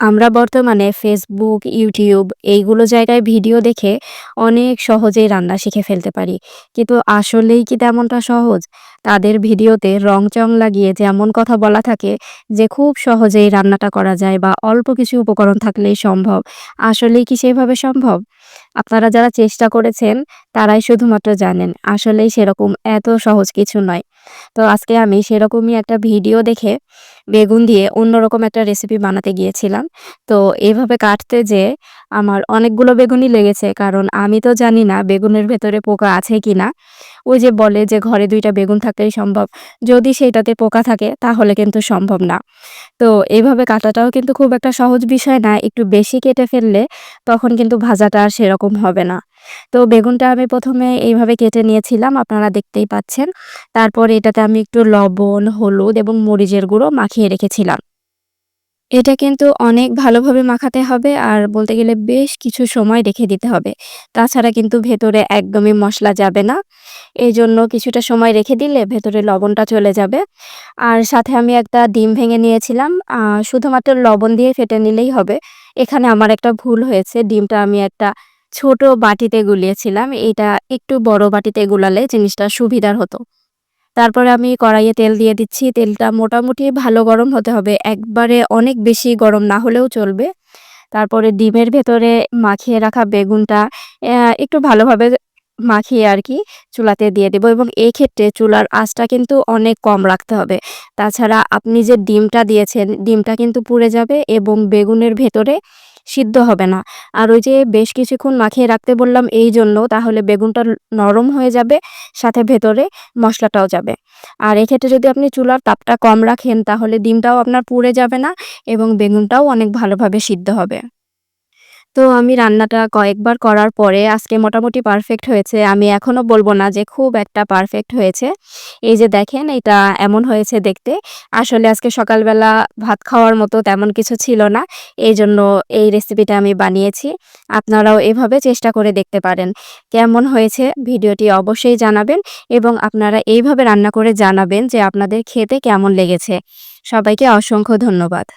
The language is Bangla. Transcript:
আমরা বর্তমানে ফেসবুক, ইউটিউব এইগুলো জায়গায় ভিডিও দেখে অনেক সহজেই রান্না শিখে ফেলতে পারি। কিন্তু আসলেই কি তেমনটা সহজ? তাদের ভিডিওতে রং-চং লাগিয়ে যেমন কথা বলা থাকে যে খুব সহজেই রান্নাটা করা যায় বা অল্প কিছু উপকরণ থাকলেই সম্ভব। আসলেই কি সেভাবে সম্ভব? আপনারা যারা চেষ্টা করেছেন তারাই শুধুমাত্র জানেন। আসলেই সেরকম এত সহজ কিছু নয়। তো আজকে আমি সেরকমই একটা ভিডিও দেখে বেগুন দিয়ে অন্যরকম একটা রেসিপি বানাতে গিয়েছিলাম। তো এভাবে কাটতে যেয়ে আমার অনেকগুলো বেগুনই লেগেছে। কারণ আমি তো জানি না বেগুনের ভেতরে পোকা আছে কিনা। ওই যে বলে যে ঘরে ২ টা বেগুন থাকলেই সম্ভব। যদি সেটাতে পোকা থাকে তাহলে কিন্তু সম্ভব না। তো এভাবে কাটাটাও কিন্তু খুব একটা সহজ বিষয় না। একটু বেশি কেটে ফেললে তখন কিন্তু ভাজাটা আর সেরকম হবে না। তো বেগুনটা আমি ১ম এ এইভাবে কেটে নিয়েছিলাম, আপনারা দেখতেই পাচ্ছেন। তারপর এটাতে আমি একটু লবণ, হলুদ এবং মরিচের গুঁড়ো মাখিয়ে রেখেছিলাম। এটা কিন্তু অনেক ভালোভাবে মাখাতে হবে আর বলতে গেলে বেশ কিছু সময় রেখে দিতে হবে। তাছাড়া কিন্তু ভেতরে একদমই মসলা যাবে না। এজন্য কিছুটা সময় রেখে দিলে ভেতরে লবণটা চলে যাবে। আর সাথে আমি একটা ডিম ভেঙে নিয়েছিলাম। শুধুমাত্র লবণ দিয়ে ফেটে নিলেই হবে। এখানে আমার একটা ভুল হয়েছে। ডিমটা আমি একটা ছোট বাটিতে গুলিয়েছিলাম। এটা একটু বড় বাটিতে গুলালে জিনিসটা সুবিধার হতো। তারপরে আমি কড়াইয়ে তেল দিয়ে দিচ্ছি। তেলটা মোটামুটি ভালো গরম হতে হবে। একবারে অনেক বেশি গরম না হলেও চলবে। তারপরে ডিমের ভেতরে মাখিয়ে রাখা বেগুনটা একটু ভালোভাবে মাখিয়ে আরকি চুলাতে দিয়ে দেব এবং এক্ষেত্রে চুলার আঁচটা কিন্তু অনেক কম রাখতে হবে। তাছাড়া আপনি যে ডিমটা দিয়েছেন, ডিমটা কিন্তু পুড়ে যাবে এবং বেগুনের ভেতরে সিদ্ধ হবে না। আর ওই যে বেশ কিছুক্ষণ মাখিয়ে রাখতে বললাম এইজন্য, তাহলে বেগুনটা নরম হয়ে যাবে, সাথে ভেতরে মসলাটাও যাবে। আর এক্ষেত্রে যদি আপনি চুলার তাপটা কম রাখেন তাহলে ডিমটাও আপনার পুড়ে যাবে না এবং বেগুনটাও অনেক ভালোভাবে সিদ্ধ হবে। তো আমি রান্নাটা কয়েকবার করার পরে আজকে মোটামুটি পারফেক্ট হয়েছে। আমি এখনো বলব না যে খুব একটা পারফেক্ট হয়েছে। এই যে দেখেন এটা এমন হয়েছে দেখতে। আসলে আজকে সকালবেলা ভাত খাওয়ার মতো তেমন কিছু ছিল না। এইজন্য এই রেসিপিটা আমি বানিয়েছি। আপনারাও এভাবে চেষ্টা করে দেখতে পারেন। কেমন হয়েছে ভিডিওটি অবশ্যই জানাবেন এবং আপনারা এইভাবে রান্না করে জানাবেন যে আপনাদের খেতে কেমন লেগেছে। সবাইকে অসংখ্য ধন্যবাদ।